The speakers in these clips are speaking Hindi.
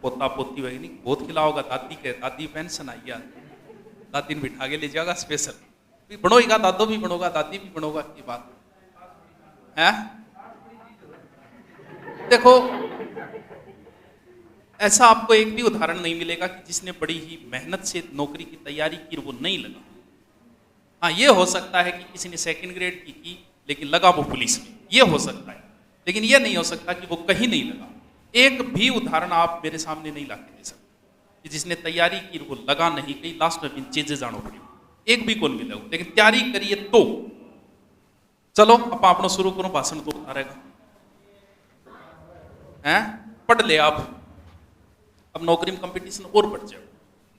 पोता पोती वही नहीं बहुत खिलाओगा, दादी के दादी पेंशन आई यार, दादी ने बिठा के ले जाएगा स्पेशल, भी बनोगा दादो भी बनोगा दादी भी बनोगा की बात है। देखो ऐसा आपको एक भी उदाहरण नहीं मिलेगा कि जिसने बड़ी ही मेहनत से नौकरी की तैयारी की वो नहीं लगा। हाँ ये हो सकता है कि किसी ने सेकंड ग्रेड की लेकिन लगा वो पुलिस में, ये हो सकता है, लेकिन ये नहीं हो सकता कि वो कहीं नहीं लगा। एक भी उदाहरण आप मेरे सामने नहीं लाके दे सकते कि जिसने तैयारी की वो लगा नहीं, कहीं लास्ट में चीजें जानो पड़ी, एक भी कौन मिला, लेकिन तैयारी करिए तो। चलो अब आपने शुरू करो, भाषण तो होता रहेगा हैं, पढ़ ले आप, अब नौकरी में कंपटीशन और बढ़ जाओ,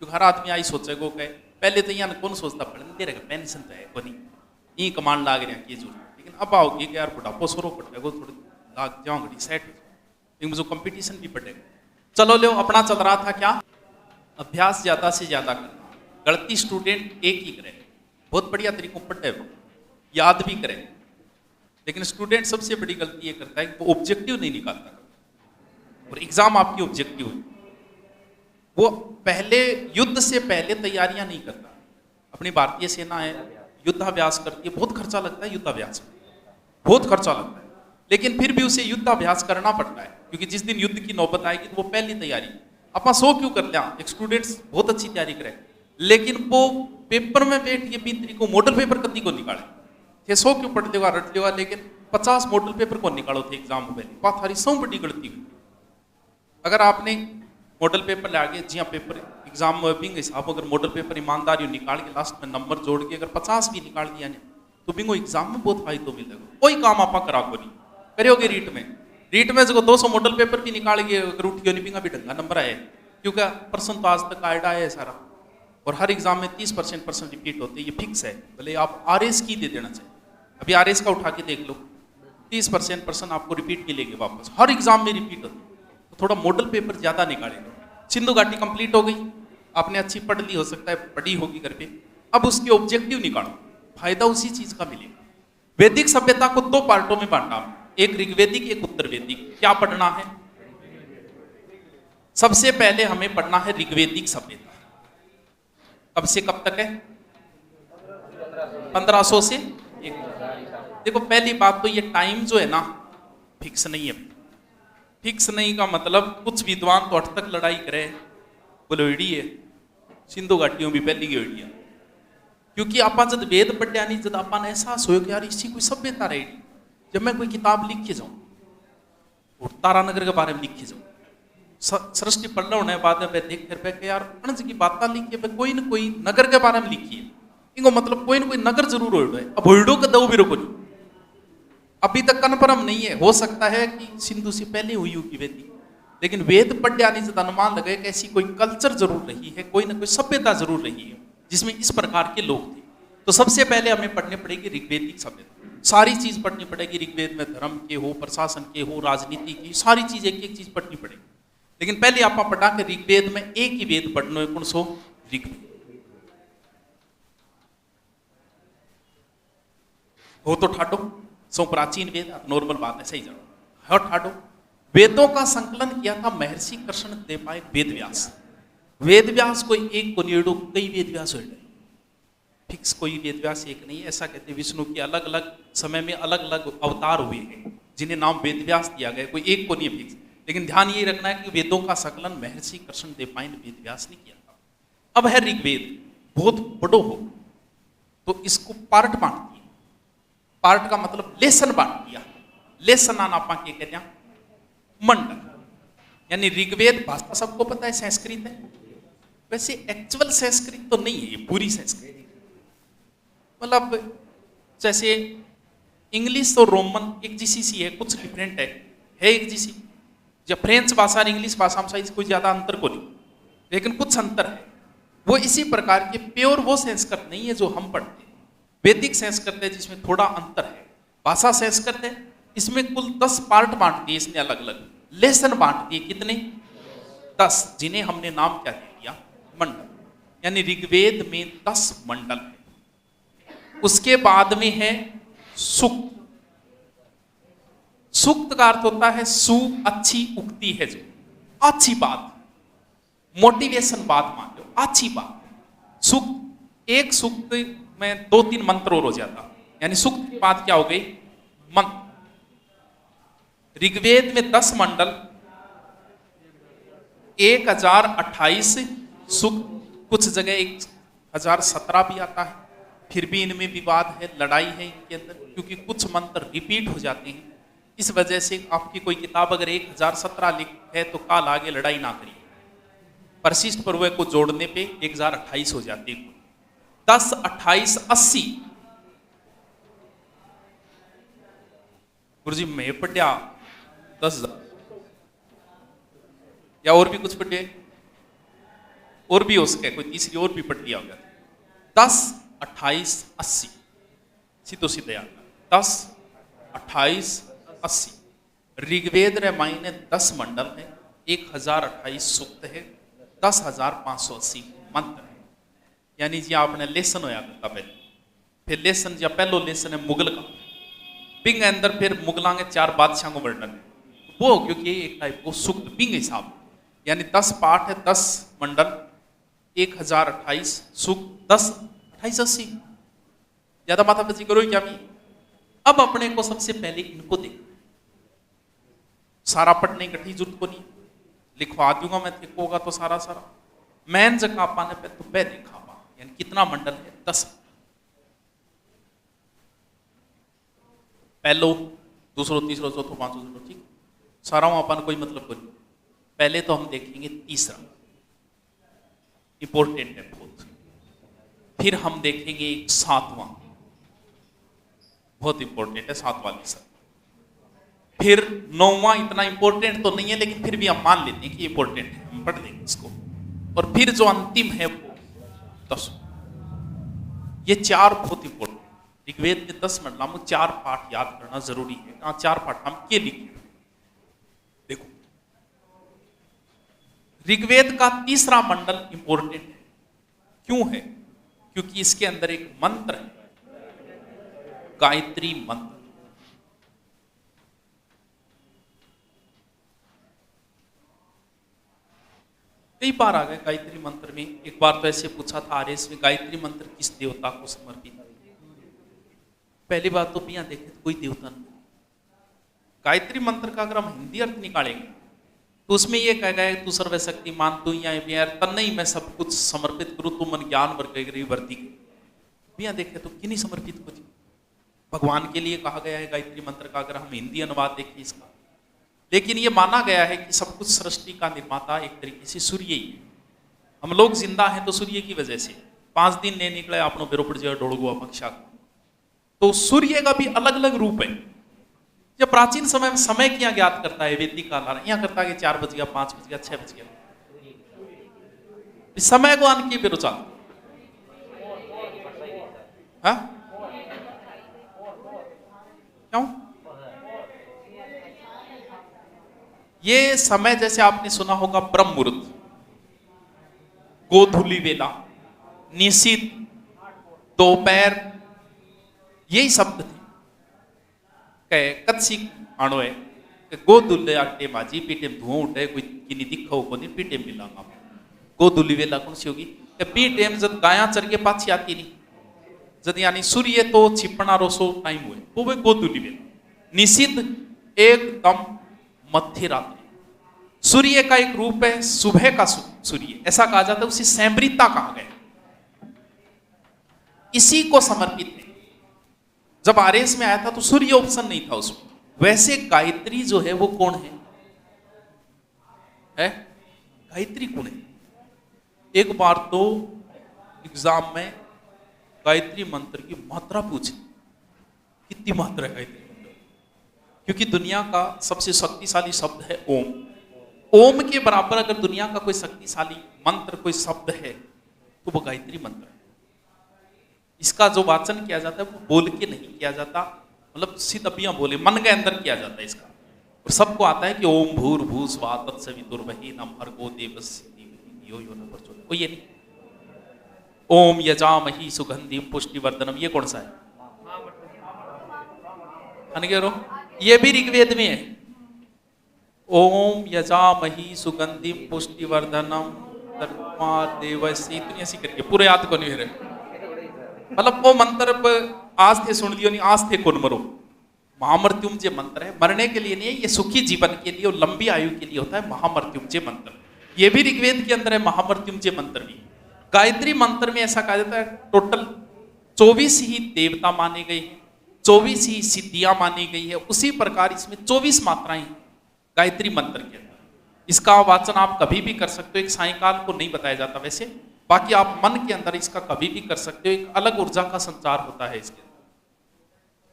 क्योंकि हर आदमी आई सोचेगा कहे पहले तो यहाँ कौन सोचता पढ़ने दे रहेगा, पेंशन तो है को नहीं, यही कमांड लाग रहे हैं कि जरूर, लेकिन अब आओगे कि यार बुढ़ापो शुरू पड़ जाएगा, थोड़ी लाग जाऊंगी सेट, लेकिन मुझे कंपटीशन भी बढ़ेगा। चलो लो अपना चल रहा था क्या, अभ्यास ज्यादा से ज्यादा करना, गलती स्टूडेंट एक ही करे, बहुत बढ़िया तरीकों पढ़े वो याद भी करे, लेकिन स्टूडेंट सबसे बड़ी गलती ये करता है कि वो ऑब्जेक्टिव नहीं निकालता, और एग्जाम आपकी ऑब्जेक्टिव है, वो पहले युद्ध से पहले तैयारियां नहीं करता। अपनी भारतीय सेना है युद्धाभ्यास करती है, बहुत खर्चा लगता है युद्धाभ्यास में, बहुत खर्चा लगता है, लेकिन फिर भी उसे युद्धाभ्यास करना पड़ता है, क्योंकि जिस दिन युद्ध की नौबत आएगी तो वो पहली तैयारी। अपना 100 क्यों कर लिया, एक स्टूडेंट्स बहुत अच्छी तैयारी करे, लेकिन वो पेपर में बैठ के भी को मॉडल पेपर कभी को निकाले, 100 क्यों पढ़ देगा रट देगा, लेकिन 50 मॉडल पेपर को निकालो थे एग्जाम में, पहले बात हरी 100 बड़ी गलती हुई। अगर आपने मॉडल पेपर ले आगे जी हाँ पेपर एग्जाम में बिंग हिसाब, अगर मॉडल पेपर ईमानदारी निकाल के लास्ट में नंबर जोड़ के अगर 50 भी निकाल दिया ना तो बिंगो एग्जाम में बहुत फायदा मिलेगा। कोई काम आप करा को नहीं करोगे रीट में जो 200 मॉडल पेपर भी निकाल के अगर उठियो नहीं बिंगा भी ढंगा नंबर आए, क्योंकि पर्सन तो आज तक आइडा है सारा, और हर एग्जाम में 30% रिपीट होते हैं, ये फिक्स है, भले आप RS की दे देना चाहिए, अभी RS का उठा के देख लो 30% आपको रिपीट मिलेगी वापस, हर एग्जाम में रिपीट होती है, तो थोड़ा मॉडल पेपर ज्यादा निकालेंगे। सिंधु घाटी कंप्लीट हो गई, आपने अच्छी पढ़ ली, हो सकता है पढ़ी होगी घर पे, अब उसके ऑब्जेक्टिव निकालो, फायदा उसी चीज का मिलेगा। वैदिक सभ्यता को 2 पार्टों में बांटा, एक ऋग्वेदिक एक उत्तर वैदिक। क्या पढ़ना है, सबसे पहले हमें पढ़ना है ऋग्वेदिक सभ्यता, कब से कब तक है, 1500 से एक। देखो पहली बात तो ये टाइम जो है ना फिक्स नहीं है, फिक्स नहीं का मतलब कुछ विद्वान तो 8 तक लड़ाई करे बोले एडी है, सिंधु घाटियों भी पहली गेड़ी है, क्योंकि आप जब वेद पढ़िया नहीं, जब अपन एहसास हो कि यार इसी कोई सभ्यता रहेगी, जब मैं कोई किताब लिख के जाऊं और तारानगर के बारे में लिख के जाऊं, सृष्टि पढ़ना होने के बाद में देख फिर पे यार अनज की बात लिखी है, कोई न कोई नगर के बारे में लिखी है, इनको मतलब कोई न कोई नगर जरूर हो है, अब होल्डो का दो भी रोको नहीं, अभी तक कन्फर्म नहीं है, हो सकता है कि सिंधु से पहले हुई होगी वैदिक, लेकिन वेद पढ़ने से अनुमान लगे कि ऐसी कोई कल्चर जरूर रही है, कोई ना कोई सभ्यता जरूर रही है जिसमें इस प्रकार के लोग थे। तो सबसे पहले हमें पढ़ने पड़ेगी ऋग्वेदिक सभ्यता, सारी चीज पढ़नी पड़ेगी, ऋग्वेद में धर्म के हो, प्रशासन के हो, राजनीति की, सारी चीज एक एक चीज पढ़नी पड़ेगी। लेकिन पहले आप पढ़ा के ऋग्वेद में एक ही वेद पढ़ना है, कौन सो, ऋग्वेद हो तो ठाडो, सो प्राचीन वेद, नॉर्मल बात है, सही जाओ हट ठाडो। वेदों का संकलन किया था महर्षि कृष्ण देवराय वेद व्यास। वेद व्यास कोई एक को निड़ो, कई वेद व्यास हो गए, फिक्स कोई वेद व्यास एक नहीं। ऐसा कहते विष्णु के अलग अलग समय में अलग अलग अवतार हुए हैं जिन्हें नाम वेद व्यास दिया गया, कोई एक को नहीं फिक्स। लेकिन ध्यान ये रखना है कि वेदों का संकलन महर्षि कृष्ण देवराय वेद व्यास ने किया था। अब है ऋग्वेद, बहुत बड़ो हो तो इसको पार्ट बांट दिया, पार्ट का मतलब लेसन बांट दिया, लेसन आना आप के कहते हैं मंडल, यानी ऋग्वेद भाषा सबको पता है संस्कृत है, वैसे एक्चुअल संस्कृत तो नहीं है ये पूरी संस्कृत, मतलब जैसे इंग्लिश और रोमन एक जैसी सी है, कुछ डिफरेंट है एक जैसी, जब फ्रेंच भाषा और इंग्लिश भाषा में कोई ज्यादा अंतर को नहीं, लेकिन कुछ अंतर है। वो इसी प्रकार के प्योर वो संस्कृत नहीं है जो हम पढ़ते हैं, वैदिक संस्कृत है जिसमें थोड़ा अंतर है। भाषा संस्कृत है, इसमें कुल 10 पार्ट बांट दिए इसने, अलग अलग लेसन बांट दिए, कितने 10, जिन्हें हमने नाम क्या दे दिया, मंडल। यानी ऋग्वेद में 10 मंडल है। उसके बाद में है सूक्त। सूक्त का अर्थ होता है सु, अच्छी उक्ति है, जो अच्छी बात, मोटिवेशन बात मान लो, अच्छी बात। सूक्त, एक सूक्त में 2-3 मंत्र और हो जाता, यानी सूक्त की बात क्या हो गई, मंत्र। ऋग्वेद में 10 मंडल, 1028 सूक्त, कुछ जगह 1017 भी आता है, फिर भी इनमें विवाद है, लड़ाई है इनके अंदर, क्योंकि कुछ मंत्र रिपीट हो जाते हैं। इस वजह से आपकी कोई किताब अगर 1017 लिख है तो काल आगे लड़ाई ना करिए, परिशिष्ट पर्व को जोड़ने पे 1028 हो जाती है। 10, 28, 80। गुरु जी मैं पढ़िया 10,000 या और भी कुछ पढ़े, और भी हो सके, कोई तीसरी और भी पढ़ लिया होगा। 10, 28, 80 सीधो सीधे आता, 10, 28, 80। ऋग्वेद रामायण में 10 मंडल है, 1028 सूक्त है, 10,580 मंत्र है। यानी जी आपने लेसन होया करता पहले, फिर लेसन या पहलो लेसन है मुगल का, पिंग अंदर फिर मुगलों के 4 बादशाह को वर्णन है वो, क्योंकि एक टाइप को सूक्त पिंग हिसाब, यानी 10 पाठ है, 10 मंडल, 1028 सूक्त, 10, 28, 80। ज्यादा माथापच्ची करो क्या भी। अब अपने को सबसे पहले इनको देख, सारा पढ़ने की जरूरत को नहीं, लिखवा दूंगा मैं देखोगा तो सारा मैन जगह पाने पे तो पै देखा, यानी कितना मंडल है, 10। पहलो, दूसरो, तीसरो, चौथो, पांचो, छठो, ठीक, सारा अपन कोई मतलब को नहीं। पहले तो हम देखेंगे तीसरा, इंपॉर्टेंट है बहुत। फिर हम देखेंगे 7वां, बहुत इंपॉर्टेंट है 7वां लेसन। फिर 9वां इतना इंपॉर्टेंट तो नहीं है, लेकिन फिर भी हम मान लेते हैं कि इंपॉर्टेंट है, हम पढ़ लेंगे इसको। और फिर जो अंतिम है वो 10। ये 4 बहुत इंपॉर्टेंट। ऋग्वेद के 10 मंडलों में 4 पाठ याद करना जरूरी है। 4 पाठ हम के लिखे, देखो ऋग्वेद का तीसरा मंडल इंपॉर्टेंट है। क्यों है? क्योंकि इसके अंदर एक मंत्र है, गायत्री मंत्र। कई बार आ गए गायत्री मंत्र में। एक बार तो ऐसे पूछा था आरएस में, गायत्री मंत्र किस देवता को समर्पित है? पहली बात तो पिया देखे तो कोई देवता नहीं। गायत्री मंत्र का अगर हम हिंदी अर्थ निकालेंगे तो उसमें यह कह गया तू सर्वशक्तिमान, तू या तन्ने ही मैं सब कुछ समर्पित करूं, तू मन ज्ञान वर्ती। पिया देखे तो किन्हीं समर्पित को भगवान के लिए कहा गया है गायत्री मंत्र का, अगर हम हिंदी अनुवाद देखें इसका। लेकिन ये माना गया है कि सब कुछ सृष्टि का निर्माता एक तरीके से सूर्य ही है। हम लोग जिंदा हैं तो सूर्य की वजह से। 5 दिन ने निकले आपनो बेरोपड़ जो डोड़गुआ पक्षा, तो सूर्य का भी अलग अलग रूप है। जब प्राचीन समय में समय क्या ज्ञात करता है, वैदिक काल यहाँ करता है कि 4 बज गया, 5 बज गया, 6 बज गया, समय को आन की बेरोचा। हाँ क्यों? ये समय जैसे आपने सुना होगा ब्रह्म मुहूर्त, गोधूली वेला, निशित, दोपहर, यही शब्द थे। कच्ची आणो है गोधूले आटे माजी पीटे धुआं उठे, कोई किनी दिखो को नहीं पीटे मिलांगा। गोधूली वेला कौन सी होगी? पीटे में जब गाया चर के पाछी आती नहीं, जब यानी सूर्य तो छिपना रोसो टाइम हुए वो वे गोधूली वेला। निशित एकदम मध्य रात्रि। सूर्य का एक रूप है सुबह का सूर्य, ऐसा कहा जाता है, उसे सैम्रिता कहा गया, इसी को समर्पित है। जब आरएस में आया था तो सूर्य ऑप्शन नहीं था उसमें। वैसे गायत्री जो है वो कौन है? गायत्री कौन है? एक बार तो एग्जाम में गायत्री मंत्र की मात्रा पूछी, कितनी मात्रा है गायत्री मंत्र? क्योंकि दुनिया का सबसे शक्तिशाली शब्द है ओम। ओम के बराबर अगर दुनिया का कोई शक्तिशाली मंत्र, कोई शब्द है तो वो गायत्री मंत्र है। इसका जो वाचन किया जाता है वो बोल के नहीं किया जाता, मतलब सीधा बोले मन के अंदर किया जाता है इसका। और सबको आता है कि ओम भूर्भुवः स्वः तत्सवितुर्वरेण्यं भर्गो देवस्य धीमहि यो यो न प्रचोदयात्। कोई ये नहीं। ओम यजामहि सुगंधिं पुष्टिवर्धनम, ये कौन सा है? अनगेरो, ये भी ऋग्वेद में है। ओम यजामहि सुगंधिं पुष्टिवर्धनम मंत्र देवस्य इतनी ऐसी करके पूरे याद को नहीं रहे, मतलब वो मंत्र आज थे सुन लियो नहीं, आज थे कौन मरो। महामृत्युंजय मंत्र है, मरने के लिए नहीं है, ये सुखी जीवन के लिए और लंबी आयु के लिए होता है महामृत्युंजय मंत्र। ये भी ऋग्वेद के अंदर है महामृत्युंजय मंत्र भी। गायत्री मंत्र में ऐसा कहा जाता है टोटल 24 ही देवता माने गए हैं, 24 ही सिद्धियां मानी गई है। उसी प्रकार इसमें 24 मात्राएं हैं गायत्री मंत्र के अंदर। इसका वाचन आप कभी भी कर सकते हो, एक सायंकाल को नहीं बताया जाता वैसे, बाकी आप मन के अंदर इसका कभी भी कर सकते हो। एक अलग ऊर्जा का संचार होता है इसके अंदर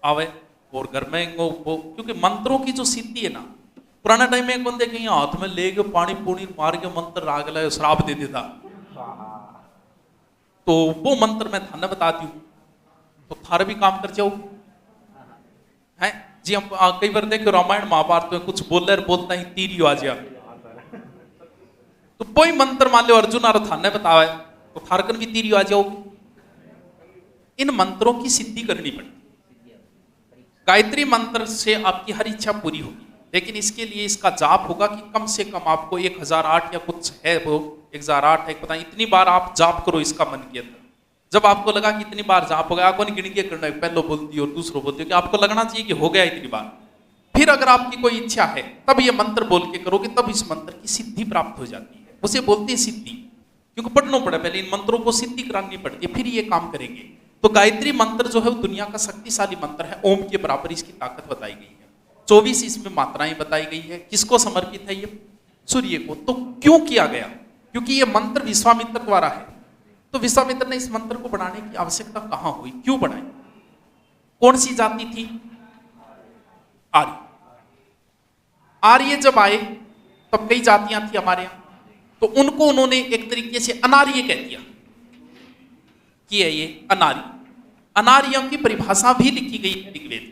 आवे और घर में वो क्योंकि मंत्रों की जो सिद्धि है ना, पुराने टाइम में कौन देखे हाथ में ले गए पानी पूनी मार के मंत्र राग लाए श्राप दे देता, तो वो मंत्र मैं थाने बताती हूँ तो थारे भी काम कर जाओ है जी। हम कई बार देखे रामायण महाभारत में कुछ बोले बोलता ही तीर आ जा, तो कोई मंत्र मान लो अर्जुन और थाने बतावे तो थारकन भी तीर आ जाओगे। इन मंत्रों की सिद्धि करनी पड़ती। गायत्री मंत्र से आपकी हर इच्छा पूरी होगी, लेकिन इसके लिए इसका जाप होगा कि कम से कम आपको 1008 या कुछ है वो 1008 है पता नहीं, इतनी बार आप जाप करो इसका मन के अंदर। जब आपको लगा कि इतनी बार जाप हो गया, आपको नहीं गिन के करना है, पहले बोलती और दूसरों बोलती हो कि आपको लगना चाहिए कि हो गया इतनी बार। फिर अगर आपकी कोई इच्छा है तब ये मंत्र बोल के करोगे, तब इस मंत्र की सिद्धि प्राप्त हो जाती है। उसे बोलते हैं सिद्धि, क्योंकि पढ़ना पड़े पहले इन मंत्रों को सिद्धि करानी पड़ती है, फिर ये काम करेंगे। तो गायत्री मंत्र जो है वो दुनिया का शक्तिशाली मंत्र है, ओम के बराबर इसकी ताकत बताई गई है। 24 इसमें मात्राएं बताई गई है। किसको समर्पित है ये? सूर्य को। तो क्यों किया गया? क्योंकि ये मंत्र विश्वामित्र द्वारा है। तो विश्वामित्र ने इस मंत्र को बनाने की आवश्यकता कहां हुई, क्यों बनाई? कौन सी जाति थी? आर्य। आर्य जब आए तब कई जातियां थी हमारे यहां, तो उनको उन्होंने एक तरीके से अनार्य कह दिया कि है ये अनार्य। अनार्यों की परिभाषा भी लिखी गई है ऋग्वेद।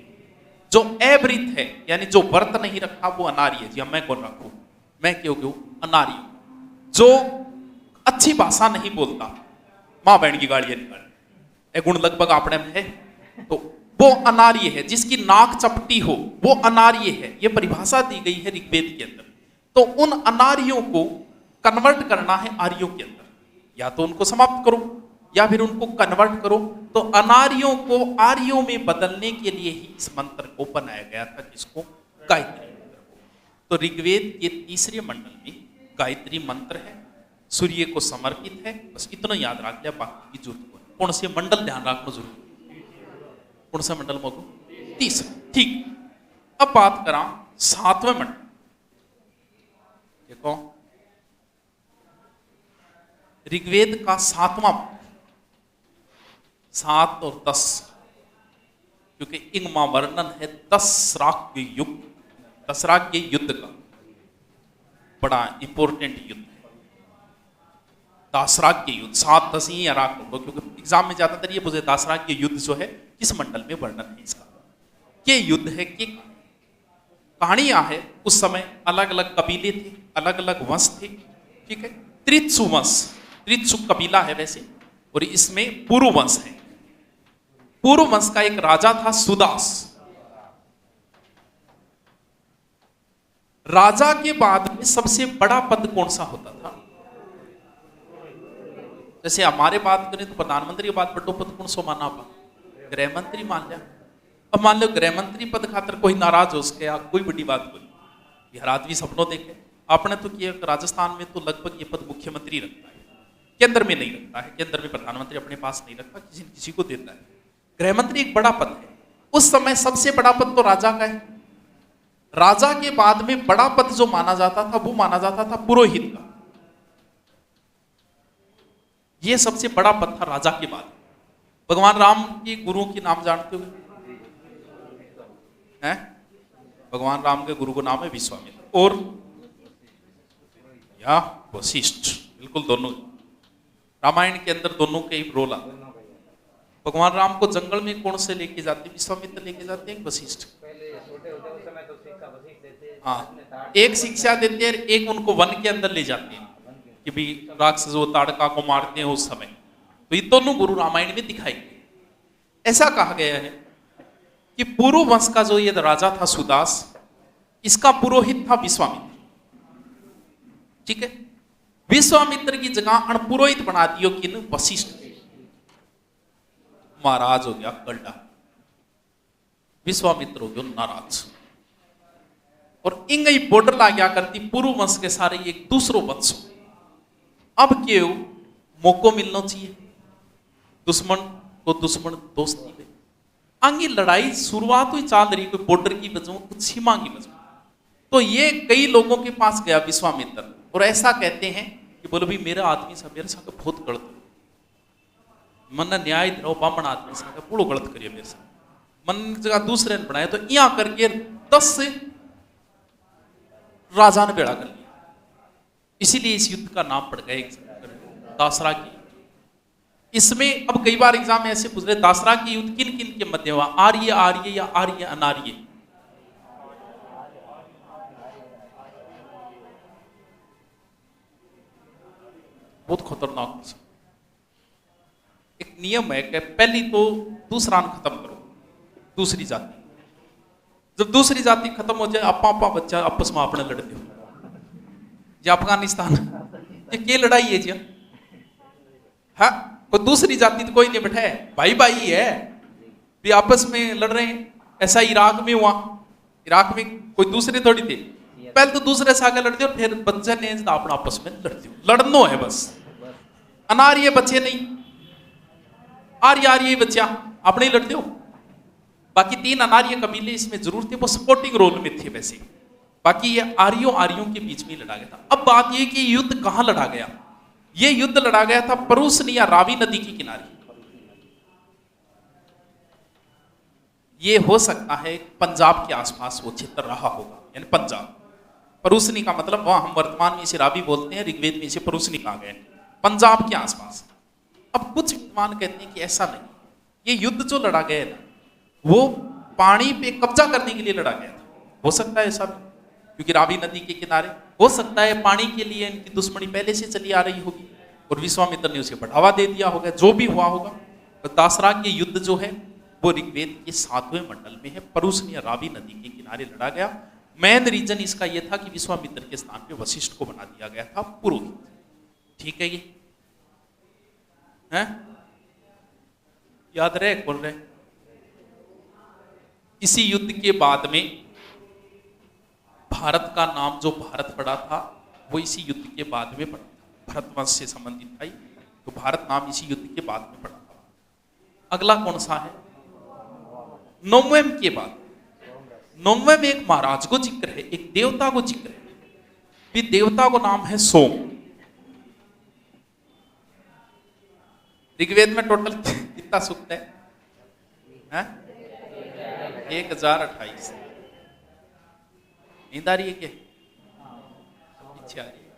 जो अवृत है यानी जो व्रत नहीं रखा वो अनार्य। जी मैं कौन रखूं, मैं क्यों क्यों अनार्य। जो अच्छी भाषा नहीं बोलता, मां बहन की गाड़ियां निकाल, ये गुण लगभग अपने में है, तो वो अनार्य है। जिसकी नाक चपटी हो वो अनार्य है। ये परिभाषा दी गई है ऋग्वेद के अंदर। तो उन अनार्यों को कन्वर्ट करना है आर्यों के अंदर, या तो उनको समाप्त करो या फिर उनको कन्वर्ट करो। तो अनार्यों को आर्यों में बदलने के लिए ही इस मंत्र को बनाया गया था, जिसको गायत्री मंत्र को। तो ऋग्वेद के तीसरे मंडल में गायत्री मंत्र है, सूर्य को समर्पित है। बस इतना याद रख लिया, बाकी की जरूरत को कौन से मंडल ध्यान रखना जरूरी। कौन सा मंडल मोको? तीसरा। ठीक। अब बात करा 7वें मंडल। देखो ऋग्वेद का 7वां 7 और 10, क्योंकि इनमें वर्णन है दशराज्य युग। दशराज्य युद्ध का बड़ा इंपॉर्टेंट युद्ध है दासराज्य युद्ध। 7 10 ही राख लो, क्योंकि एग्जाम में ज्यादातर ये पूछे दासराज्य युद्ध जो है किस मंडल में वर्णन है इसका। ये युद्ध है कि कहानियां है। उस समय अलग अलग कबीले थे, अलग अलग वंश थे। ठीक है। त्रित्सु वंश, त्रित्सु कबीला है वैसे, और इसमें पुरु वंश है। पुरु वंश का एक राजा था सुदास। राजा के बाद में सबसे बड़ा पद कौन सा होता था? जैसे हमारे बात करें तो प्रधानमंत्री के बाद बड़ो पद कौन सो माना पा? गृह मंत्री मान लिया। अब मान लो गृह मंत्री पद खातर कोई नाराज हो सके या कोई बड़ी बात बोली, बिहार आदमी सपनों देखे। आपने तो किया राजस्थान में तो लगभग ये पद मुख्यमंत्री रखता है, केंद्र में नहीं रखता है। केंद्र में प्रधानमंत्री अपने पास नहीं रखता, किसी किसी को देता है। गृह मंत्री एक बड़ा पद है। उस समय सबसे बड़ा पद तो राजा का है। राजा के बाद में बड़ा पद जो माना जाता था वो माना जाता था पुरोहित का। यह सबसे बड़ा पद था राजा के बाद। भगवान राम के गुरु के नाम जानते हो? हैं? भगवान राम के गुरु का नाम है विश्वामित्र और या वशिष्ठ। बिल्कुल दोनों रामायण के अंदर दोनों के ही रोल आते हैं। भगवान राम को जंगल में कौन से लेके जाते? विश्वामित्र लेके जाते हैं, वशिष्ठ। हाँ, एक शिक्षा देते हैं, एक उनको वन के अंदर ले जाते हैं कि भी राक्षस वो ताड़का को मारते हैं उस समय। तो ये दोनों गुरु रामायण में दिखाई गए। ऐसा कहा गया है कि पुरु वंश का जो ये राजा था सुदास, इसका पुरोहित था विश्वामित्र। ठीक है। विश्वामित्र की जगह अणपुरोहित बना दियो किन वशिष्ठ, महाराज हो गया गड्ढा, विश्वामित्र हो गया नाराज। और इंगई बॉर्डर ला गया करती पूर्व वंश के सारे एक दूसरो वंश। अब क्यों मौको मिलना चाहिए, दुश्मन को दुश्मन दोस्ती में आगे लड़ाई शुरुआत हुई चाल रही, कोई बॉर्डर की वजह कुछ सीमा की वजह। तो ये कई लोगों के पास गया विश्वामित्र और ऐसा कहते हैं कि बोलो भी मेरा आदमी सा मेरे साथ बहुत गलत, मन न्याय दो बामण आदमी सा पूरा गलत करिए मेरे साथ, मन जगह दूसरे ने बनाया। तो यहां करके 10 से राजा ने बेड़ा कर लिया, इसीलिए इस युद्ध का नाम पड़ गया दासरा की। इसमें अब कई बार एग्जाम में ऐसे पूछ रहे दासरा की युद्ध किन किन के मध्य हुआ, आर्य आर्य या आर्य अनार्य? बहुत खतरनाक। एक नियम है कि पहली तो दूसरा खत्म करो, दूसरी जाति। जब दूसरी जाति खत्म हो जाए आपा बच्चा आपस में अपने लड़ते हो। ये अफगानिस्तान ये क्या लड़ाई है जी? हाँ, कोई दूसरी जाति तो कोई नहीं बैठा है, भाई भाई है भी आपस में लड़ रहे हैं। ऐसा इराक में हुआ, इराक में कोई दूसरे थोड़ी थे, पहले तो दूसरे से आगे लड़ते हो, फिर बच्चे ने अपना आपस में लड़ते हो। लड़नो है बस, अनार्य बच्चे नहीं, आर्य आर्य बच्चा अपने ही लड़ते हो। बाकी 3 अनार्य कबीले इसमें जरूर थे, वो सपोर्टिंग रोल में थे वैसे, बाकी ये आर्यों आर्यों के बीच में लड़ा गया था। अब बात ये कि युद्ध कहां लड़ा गया, ये युद्ध लड़ा गया था परूसनी या रावी नदी के किनारे। ये हो सकता है पंजाब के आसपास वो क्षेत्र रहा होगा, यानी पंजाब। परूसनी का मतलब वहां हम वर्तमान में इसे रावी बोलते हैं, ऋग्वेद में इसे परूसनी कहा गया, पंजाब के आसपास। अब कुछ विद्वान कहते हैं कि ऐसा नहीं, ये युद्ध जो लड़ा गया ना वो पानी पे कब्जा करने के लिए लड़ा गया था। हो सकता है ऐसा भी, क्योंकि रावी नदी के किनारे, हो सकता है पानी के लिए इनकी दुश्मनी पहले से चली आ रही होगी और विश्वामित्र ने उसे बढ़ावा दे दिया होगा, जो भी हुआ होगा। तो दासरा के युद्ध जो है वो ऋग्वेद के 7वें मंडल में है, परूसनी रावी नदी के किनारे लड़ा गया। मेन रीजन इसका यह था कि विश्वामित्र के स्थान पे वशिष्ठ को बना दिया गया था पुरोहित। ठीक है, ये है याद रहे, बोल रहे। इसी युद्ध के बाद में भारत का नाम जो भारत पड़ा था वो इसी युद्ध के बाद में पड़ा था, भरतवंश से संबंधित था, तो भारत नाम इसी युद्ध के बाद में पड़ा था। अगला कौन सा है? 9वें के बाद। 9वें में एक महाराज को जिक्र है, एक देवता को जिक्र है, भी देवता को नाम है सोम। ऋग्वेद में टोटल कितना सूक्त है? 1028। नींद आ रही है क्या? पीछे आ रही है,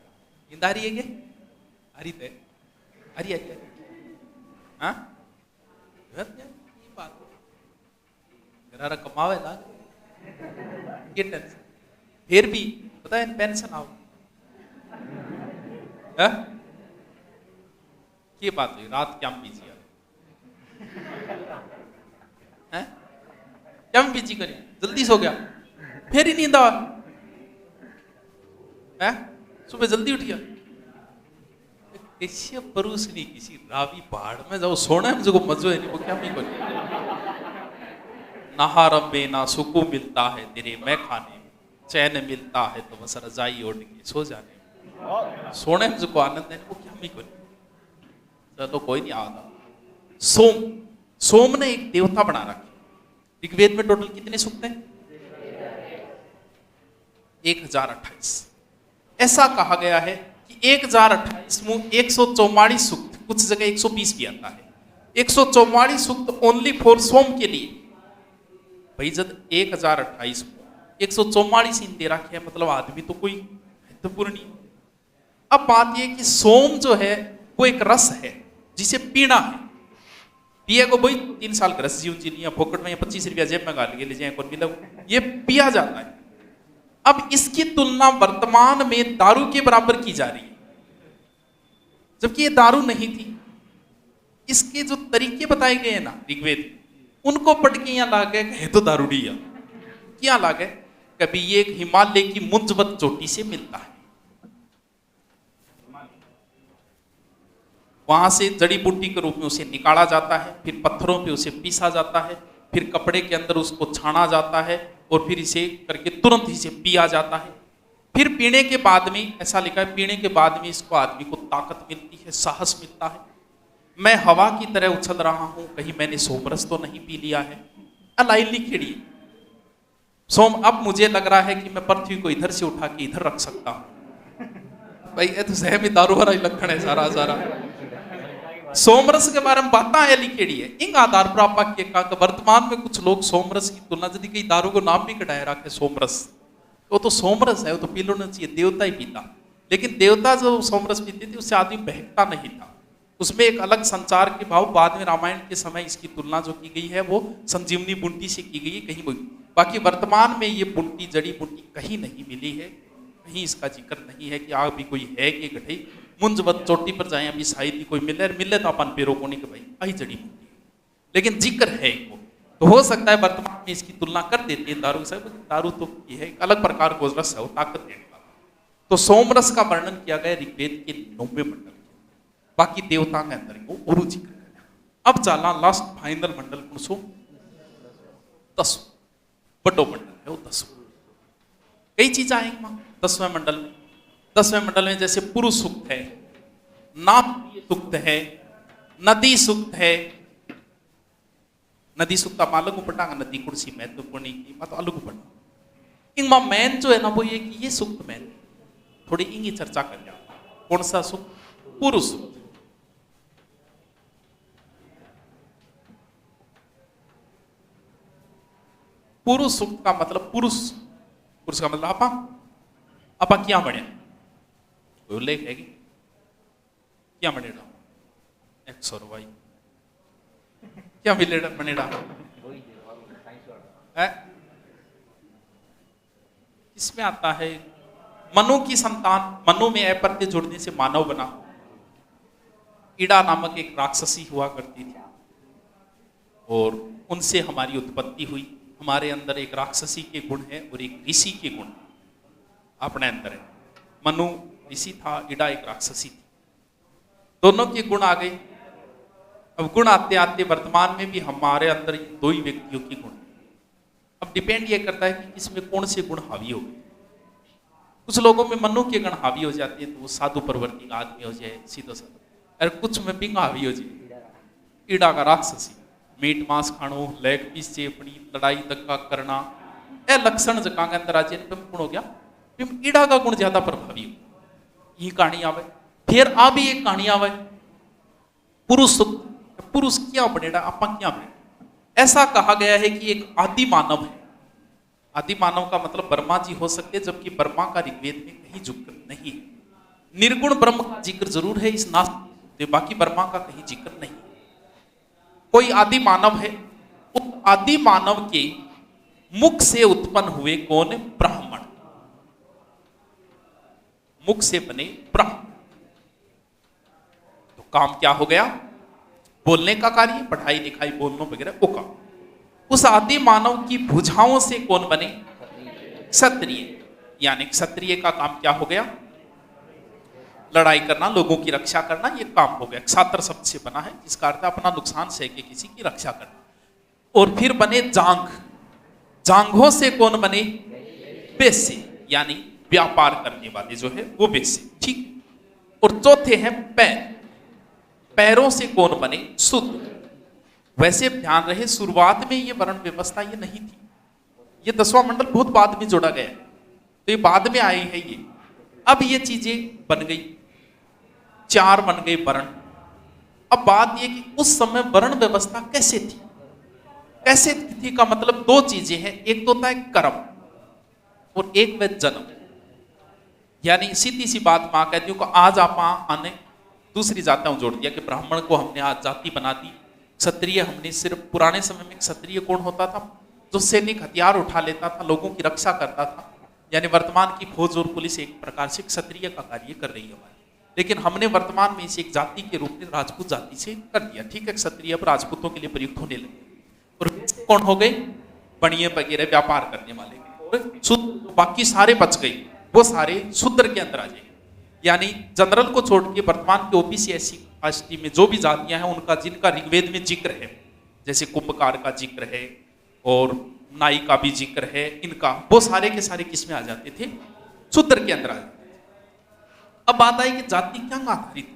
नींद आ रही है क्या? आ रही है, आ रही है। हाँ, बात घरारा कमावे ना ये टेंशन, फिर भी पता है पेंशन आओ ये बात हुई, रात क्या बिजी है, क्या बिजी करिए, जल्दी सो गया, फिर ही नींद आ, सुबह जल्दी उठ गया। किसी परूस नहीं, किसी रावी पहाड़ में जाओ सोना है, मुझे मजो है नहीं, वो क्या नहीं कर नहा रबे ना सुकून मिलता है तेरे मैं खाने में, चैन मिलता है तो बस रजाई ओढ़ के सो जाने में, सोने में मुझको आनंद है, वो क्या नहीं कर। चलो कोई नहीं, आता सोम, सोम ने एक देवता बना रखा। ऋग्वेद में टोटल कितने सूक्त हैं? 1028। ऐसा कहा गया है कि 1028 में 144 सूक्त, कुछ जगह 120 भी आता है, 144 सूक्त ओनली फॉर सोम के लिए। भाई जब 1028 144 इन दे रखे है, मतलब आदमी तो कोई महत्वपूर्ण नहीं। अब बात यह कि सोम जो है वो एक रस है जिसे पीना है, पिए को भाई 3 साल का रस जीवन जीनी, फोकट में 25 रुपया जेब में गाल के ले जाए कौन मिला, ये पिया जाता है। अब इसकी तुलना वर्तमान में दारू के बराबर की जा रही है, जबकि ये दारू नहीं थी। इसके जो तरीके बताए गए हैं ना ऋग्वेद, उनको पढ़ के यहां ला गए है तो दारूडिया क्या ला गए, कभी ये एक हिमालय की मुंजवत चोटी से मिलता है, वहां से जड़ी बूटी के रूप में उसे निकाला जाता है, फिर पत्थरों पे उसे पीसा जाता है, फिर कपड़े के अंदर उसको छाना जाता है और फिर इसे करके तुरंत इसे पिया जाता है। फिर पीने के बाद में ऐसा लिखा है, पीने के बाद में इसको आदमी को ताकत मिलती है, साहस मिलता है। मैं हवा की तरह उछल रहा हूं, कहीं मैंने सोमरस तो नहीं पी लिया है। अलाइली खिड़ी सोम, अब मुझे लग रहा है कि मैं पृथ्वी को इधर से उठा के इधर रख सकता हूं। भाई ये तो सहमी दारू वाला लक्षण है सारा सारा। सोमरस के बारे में बातें है लिखेड़ी है, इन आधार पर आप वर्तमान में कुछ लोग सोमरस की तुलना, यदि कई दारू को नाम भी कटाया रखे सोमरस, वो तो सोमरस है, वो तो पी लेना चाहिए, देवता ही पीता। लेकिन देवता जो सोमरस पीते थे उससे आदमी बहकता नहीं था, उसमें एक अलग संचार के भाव। बाद में रामायण के समय इसकी तुलना जो की गई है वो संजीवनी बूटी से की गई है कहीं वही। बाकी वर्तमान में ये बूटी जड़ी बूटी कहीं नहीं मिली है, कहीं इसका जिक्र नहीं है कि आग भी कोई है कि गठई मुंजवत चोटी पर जाए अभी शायद ही कोई मिले तो अपन पेरो को नहीं कि भाई आई जड़ी बूटी, लेकिन जिक्र है वो। तो हो सकता है वर्तमान में इसकी तुलना कर देती है दारू से, दारू तो ये है अलग प्रकार को रस है, वो ताकत देने वाला। तो सोमरस का वर्णन किया गया ऋग्वेद के 90 मंडल, बाकी देवता के अंदर को और जिक्र कर। अब चला लास्ट फाइनल मंडल कौन सो 10 बड़ो मंडल है वो 10। कई चीज आएंगी वहां 10वें मंडल में। 10वें मंडल में जैसे पुरुष सूक्त है, नाप सूक्त है, नदी सूक्त है। नदी सूक्त आप अलग उपटा, नदी कुर्सी महत्वपूर्ण की बात अलग उपटा। इनमें मैन जो है ना वो ये कि ये सूक्त मैन थोड़ी इनकी चर्चा कर जाओ। कौन सा सूक्त? पुरुष सूक्त। पुरुष सूक्त का मतलब पुरुष, पुरुष का मतलब आपा क्या बने उल्लेख है कि क्या बनेगा 100 रुपये क्या मिलेगा बनेगा है। इसमें आता है मनु की संतान, मनु में अप्रत्यय जुड़ने से मानव बना। ईड़ा नामक एक राक्षसी हुआ करती थी और उनसे हमारी उत्पत्ति हुई। हमारे अंदर एक राक्षसी के गुण है और एक ऋषि के गुण अपने अंदर है। मनु ऋषि था, ईड़ा एक राक्षसी थी, दोनों के गुण आ गए। अब गुण आते आते वर्तमान में भी हमारे अंदर दो ही व्यक्तियों के गुण। अब डिपेंड ये करता है कि इसमें कौन से गुण हावी हो गए। कुछ लोगों में मनु के गुण हावी हो जाते हैं तो वो साधु प्रवृत्ति का आदमी हो जाए सीधा साधा, और कुछ में पिंग हावी हो जाए ईड़ा का राक्षसी, मीट मांस खाणो, लेग पीस चेपनी, लड़ाई धक्का करना, ए लक्षण जगह के अंदर आज गुण हो गया। ईड़ा का गुण ज्यादा प्रभावी हो, ये कहानी आवे। फिर आ भी एक कहानी आवे पुरुष सूक्त। पुरुष क्या बनेगा आपा क्या बने। ऐसा कहा गया है कि एक आदि मानव है। आदि मानव का मतलब ब्रह्मा जी हो सकते हैं, जबकि ब्रह्मा का ऋग्वेद में कहीं जिक्र नहीं है। निर्गुण ब्रह्म का जिक्र जरूर है इस नास्तिक, बाकी ब्रह्मा का कहीं जिक्र नहीं। कोई आदि मानव है, उस आदि मानव के मुख से उत्पन्न हुए कौन? ब्राह्मण। मुख से बने ब्राह्मण। तो काम क्या हो गया? बोलने का कार्य, पढ़ाई लिखाई बोलना वगैरह वो काम। उस आदि मानव की भुजाओं से कौन बने? क्षत्रिय। यानी क्षत्रिय का काम क्या हो गया? लड़ाई करना, लोगों की रक्षा करना, ये काम हो गया। क्षात्र शब्द से बना है जिसका अर्थ अपना नुकसान सह के किसी की रक्षा करना। और फिर बने जांघ। जांघों से कौन बने? वेश्य, यानी व्यापार करने वाले जो है वो वेश्य। ठीक। और चौथे हैं पैर। पैरों से कौन बने? शूद्र। वैसे ध्यान रहे शुरुआत में ये वर्ण व्यवस्था ये नहीं थी, ये 10वां मंडल बहुत बाद में जोड़ा गया, तो ये बाद में आए हैं ये। अब ये चीजें बन गई, 4 बन गए वर्ण। अब बात ये कि उस समय वर्ण व्यवस्था कैसे थी? कैसे थी का मतलब 2 चीजें हैं, एक तो होता है कर्म और एक वह जन्म। यानी सीधी सी बात मां कहती हूँ आज आप आने दूसरी जातियां जोड़ दिया कि ब्राह्मण को हमने आज जाति बना दी, क्षत्रिय हमने सिर्फ। पुराने समय में क्षत्रिय कौन होता था? जो सैनिक हथियार उठा लेता था, लोगों की रक्षा करता था। यानी वर्तमान की फौज और पुलिस एक प्रकार से क्षत्रिय का कार्य कर रही है हमारी, लेकिन हमने वर्तमान में इसे एक जाति के रूप में राजपूत जाति से कर दिया। ठीक है, क्षत्रिय अब राजपूतों के लिए प्रयुक्त होने लगे। और कौन हो गए? बणिये वगैरह व्यापार करने वाले। और शुद्ध बाकी सारे बच गए, वो सारे शूद्र के अंदर आ जाएंगे। यानी जनरल को छोड़ के वर्तमान के ओबीसी एससी काष्टी में जो भी जातियां हैं उनका जिनका ऋग्वेद में जिक्र है, जैसे कुंभकार का जिक्र है और नाई का भी जिक्र है, इनका वो सारे के सारे किस में आ जाते थे, शूद्र के अंदर आ जाते थे। अब बात आई कि जाति क्या आधारित है,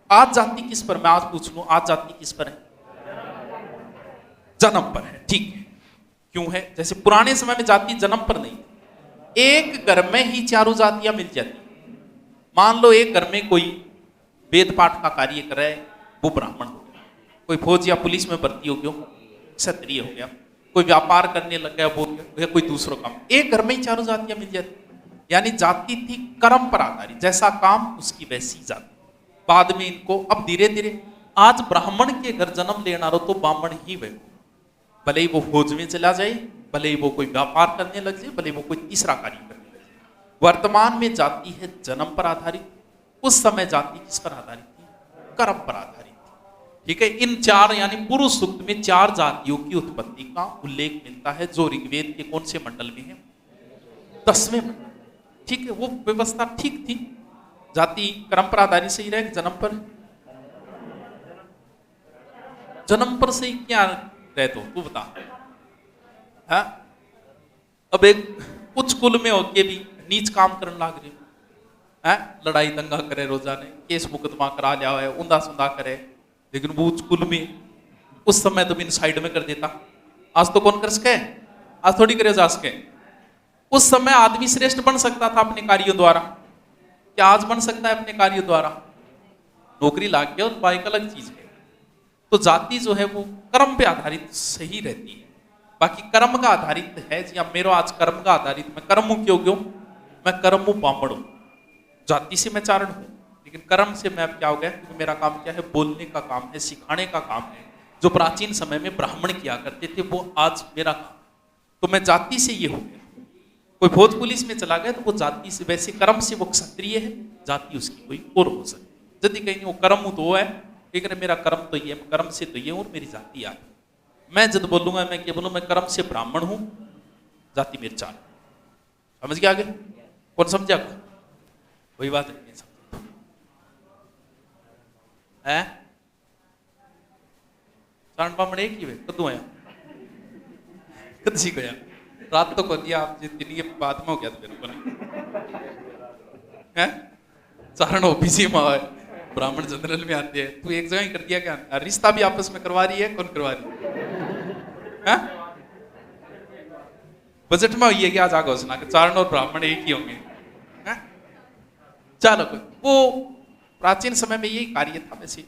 आज जाति किस पर, मैं आज पूछ लूं आज जाति किस पर है, जन्म पर है, ठीक है। क्यों है, जैसे पुराने समय में जाति जन्म पर नहीं, एक घर में ही चारों जातियां मिल जाती। मान लो एक घर में कोई वेद पाठ का कार्य कर रहा है, वो ब्राह्मण हो गया, कोई फौज या पुलिस में भर्ती हो गया, क्षत्रिय हो गया, कोई व्यापार करने लग गया, वो या कोई दूसरा काम, एक घर में ही चारों जातियां मिल जाती। यानी जाति थी कर्म पर आधारित, जैसा काम उसकी वैसी जाति। बाद में इनको अब धीरे धीरे, आज ब्राह्मण के घर जन्म लेना रहो तो ब्राह्मण ही वह, भले ही वो फौज में चला जाए, भले ही वो कोई व्यापार करने लग जाए, भले ही वो कोई तीसरा कार्य करने लग जाए। वर्तमान में जाति है जन्म पर आधारित, उस समय जाति किस पर आधारित थी, कर्म पर आधारित थी। ठीक है, इन चार यानी पुरुष सूक्त में चार जातियों की उत्पत्ति का उल्लेख मिलता है, जो ऋग्वेद के कौन से मंडल में है, 10वें मंडल। ठीक है, वो व्यवस्था ठीक थी, जाति कर्म पर आधारित सही रहे, जन्म पर, जन्म पर सही क्या रहे, तो तू बता। हाँ, अब एक उच्च कुल में होके भी नीच काम करने लग रहे हैं, लड़ाई दंगा करे, रोजाने केस मुकदमा करा लिया है, उंदा सुंदा करे, लेकिन वो उच्च कुल में उस समय तो बिन साइड में कर देता। आज तो कौन कर सके, आज थोड़ी करे जा सके। उस समय आदमी श्रेष्ठ बन सकता था अपने कार्यों द्वारा, क्या आज बन सकता है अपने कार्यों द्वारा, नौकरी लाग गया और बाइक अलग चीज है। तो जाति जो है वो कर्म पे आधारित सही रहती है, बाकी कर्म का आधारित है जी। अब मेरा आज कर्म का आधारित, मैं कर्म हूं, क्यों मैं कर्म हूं, ब्राह्मण हूं, जाति से मैं चारण हूं, लेकिन कर्म से मैं अब क्या हो गया, क्योंकि मेरा काम क्या है, बोलने का काम है, सिखाने का काम है। जो प्राचीन समय में ब्राह्मण किया करते थे वो आज मेरा काम, तो मैं जाति से ये हो गया। कोई फौज पुलिस में चला गया तो वो जाति से, वैसे कर्म से वो क्षत्रिय है, जाति उसकी कोई और हो सकती। यदि कहीं वो कर्म हूं तो वो है, लेकिन मेरा कर्म तो ये, कर्म से तो ये और मेरी जाति आ। मैं जब बोलूंगा, मैं क्या बोलूँ, मैं कर्म से ब्राह्मण हूं, जाति मेरी चार। समझ गया आगे, कौन समझा, वही बात है, चारण ब्राह्मण एक ही वे कदू आया, कदी गया रात तो को दिया आप जितनी बात में हो गया तेरे को है, चारण ओबीसी में ब्राह्मण जनरल में आते हैं, तू एक जगह ही कर दिया क्या, रिश्ता भी आपस में करवा रही है, कौन करवा रही है? बजट में ये क्या जागा घोषणा कि चारण और ब्राह्मण एक ही होंगे। चलो कोई, वो प्राचीन समय में यही कार्य था। वैसे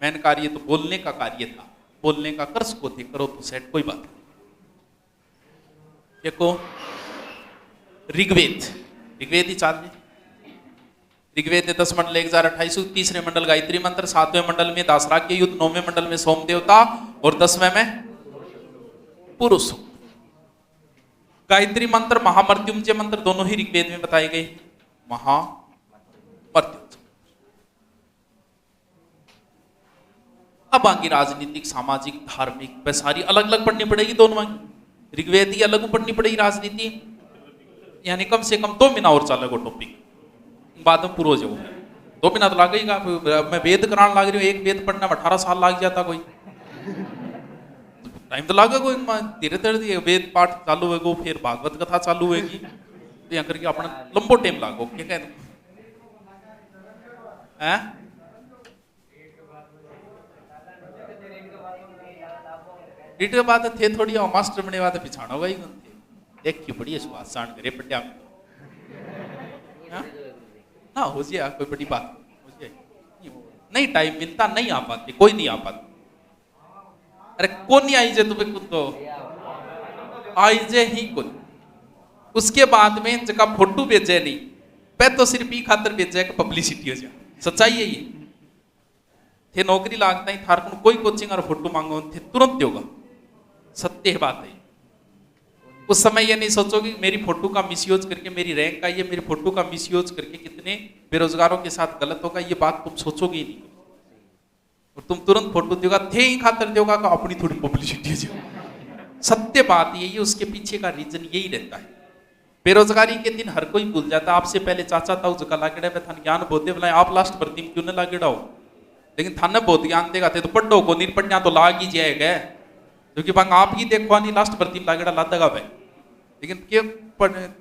मैन कार्य तो बोलने का कार्य था, बोलने का कर सको थे, करो तो सेट, कोई बात नहीं। देखो ऋग्वेद, ऋग्वेद ही चाल ऋग्वेद 10 मंडल 1028, तीसरे मंडल गायत्री मंत्र, 7वें मंडल में दासराग्य युद्ध, 9वें मंडल में सोम देवता और 10वें में पुरुष। गायत्री मंत्र महामृत्युंजय मंत्र दोनों ही ऋग्वेद में बताए गए, महामृत्युंजय। अब आगे राजनीतिक, सामाजिक, धार्मिक, वह सारी अलग अलग पढ़नी पड़ेगी दोनों में। ऋग्वेद ही अलग पढ़नी पड़ेगी, राजनीति यानी कम से कम 2 महीना और चलेगा टॉपिक, बाद में पूरा हो जाओ। 2 महीना तो लगेगा, मैं वेद कराने लग रही हूँ, एक वेद पढ़ने में 18 साल लग जाता, कोई टाइम तो लगे, कोई धीरे धीरे वेद पाठ चालू होगा, फिर भागवत कथा चालू होगी, तो यहाँ करके अपना लंबो टाइम लागो, क्या कहते हैं? रीट के बाद थे थोड़ी मास्टर बने बाद पिछाड़ा होगा ही थे, एक की बड़ी स्वाद साण करे पट्टिया में ना हो जाए, कोई बड़ी बात हो जाए, नहीं टाइम मिलता, नहीं आ पाते, कोई नहीं आ पाता। अरे कौन नहीं आई जे तुम्हें खुद तो आई जे ही कुल। उसके बाद में जगह फोटो भेजे नहीं, पे तो सिर्फ ही खातर भेजा है पब्लिसिटी हो जाए, सच्चाई है ये। थे नौकरी लागता ही थार कोई कोचिंग और फोटो मांगो थे तुरंत होगा, सत्य बात है। उस समय ये नहीं सोचोगे मेरी फोटो का मिसयूज करके, मेरी रैंक का ये मेरी फोटो का मिसयूज करके कितने बेरोजगारों के साथ गलत होगा, ये बात तुम सोचोगे ही नहीं, और तुम तुरंत फोटो दोगा, थे ही खातर दोगा का अपनी थोड़ी पब्लिसिटी हो। सत्य बात यही, उसके पीछे का रीजन यही रहता है। बेरोजगारी के दिन हर कोई भूल जाता, आपसे पहले चाचा ताऊ जगह लागेड़ा पे था ज्ञान बोधे बोला, आप लास्ट भर्ती में क्यों न लागेड़ा हो, लेकिन थाने बहुत ज्ञान देगा थे तो पढ़ो को नहीं पढ़ना तो लाग ही जाएगा, क्योंकि भांग आप ही देखो नहीं लास्ट भर्ती में लागेड़ा लादेगा भाई। लेकिन के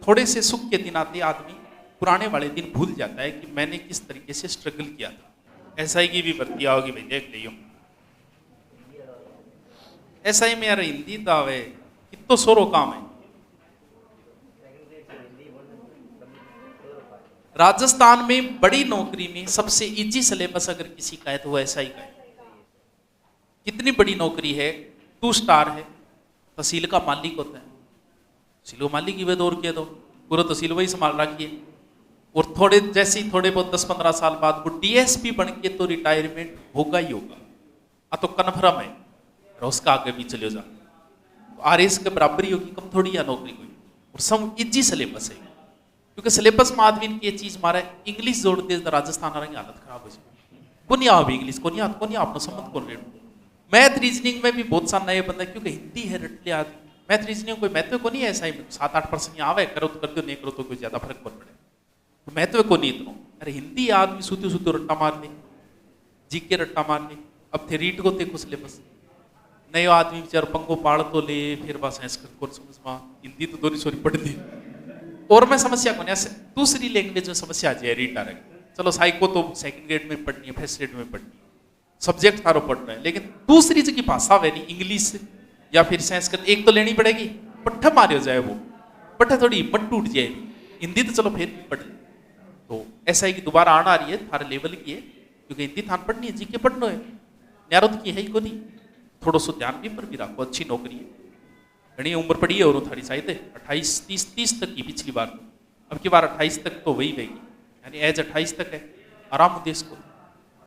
थोड़े से सुख के दिन आते आदमी पुराने वाले दिन भूल जाता है कि मैंने किस तरीके से स्ट्रगल किया था। एसआई की भी भर्ती आओगी भाई, देख लियो। एसआई में यार हिंदी तो आवे कितो सोरो काम है। राजस्थान में बड़ी नौकरी में सबसे इजी सिलेबस अगर किसी का है तो वो एसआई का है। कितनी बड़ी नौकरी है, 2 स्टार है, तहसील का मालिक होता है, तहसील मालिक की दौर के दो पूरा तहसील वही संभाल रखिए। और थोड़े जैसे ही थोड़े बहुत 10-15 साल बाद वो डीएसपी बन के तो रिटायरमेंट होगा ही होगा, तो कन्फर्म है। और उसका आगे भी चले जा तो आरएस के बराबरी होगी, कम थोड़ी है नौकरी कोई। और सब इजी सिलेबस है, क्योंकि सिलेबस में आदमी की ये चीज मारा है, इंग्लिश जोड़ दे राजस्थान आ रही हालत खराब हो जाए। को नहीं आ इंग्लिश को नहीं आपने संबंध कौन रेट। मैथ रीजनिंग में भी बहुत सा नए बंदा, क्योंकि हिंदी है रटले आदमी। मैथ रीजनिंग कोई महत्व को नहीं है, ऐसा ही 7-8% आवे, करो तो कर दो, नहीं करो तो कोई ज्यादा फर्क पड़ पड़े, तो महत्व को नहीं इतना। अरे हिंदी आदमी सूती सूती रट्टा मार ले, जीके रट्टा मार ले। अब थे रीट को देखो सिलेबस, नए आदमी बेचार पंगो पाड़ तो ले, फिर बस संस्कृत को समझ में हिंदी तो दोनों सोरी पढ़ दी। और मैं समस्या को नहीं, दूसरी लैंग्वेज में समस्या आ जाए रीट आ रही। चलो साइको तो सेकंड ग्रेड में पढ़नी है, फर्स्ट ग्रेड में पढ़नी है, सब्जेक्ट थारो पढ़ रहे हैं, लेकिन दूसरी जगह भाषा है नहीं, इंग्लिश या फिर संस्कृत एक तो लेनी पड़ेगी। पट्ठा मारे जाए वो पट्ठा, थोड़ी हिम्मत टूट जाएगी। हिंदी तो चलो फिर भी पढ़ ले। तो ऐसा ही कि दोबारा आना आ रही है थारे लेवल की है, क्योंकि हिंदी थान पढ़नी है, जीके पढ़ना है, न्यारोद की है ही को नहीं। थोड़ा सो ध्यान भी पर भी रखो, अच्छी नौकरी है, घनी उम्र पड़ी है। और थारी शायद 28-30 तक की पिछली बार, अब की बार 28 तक तो वही रहेगी, यानी एज 28 तक है, आराम देश को।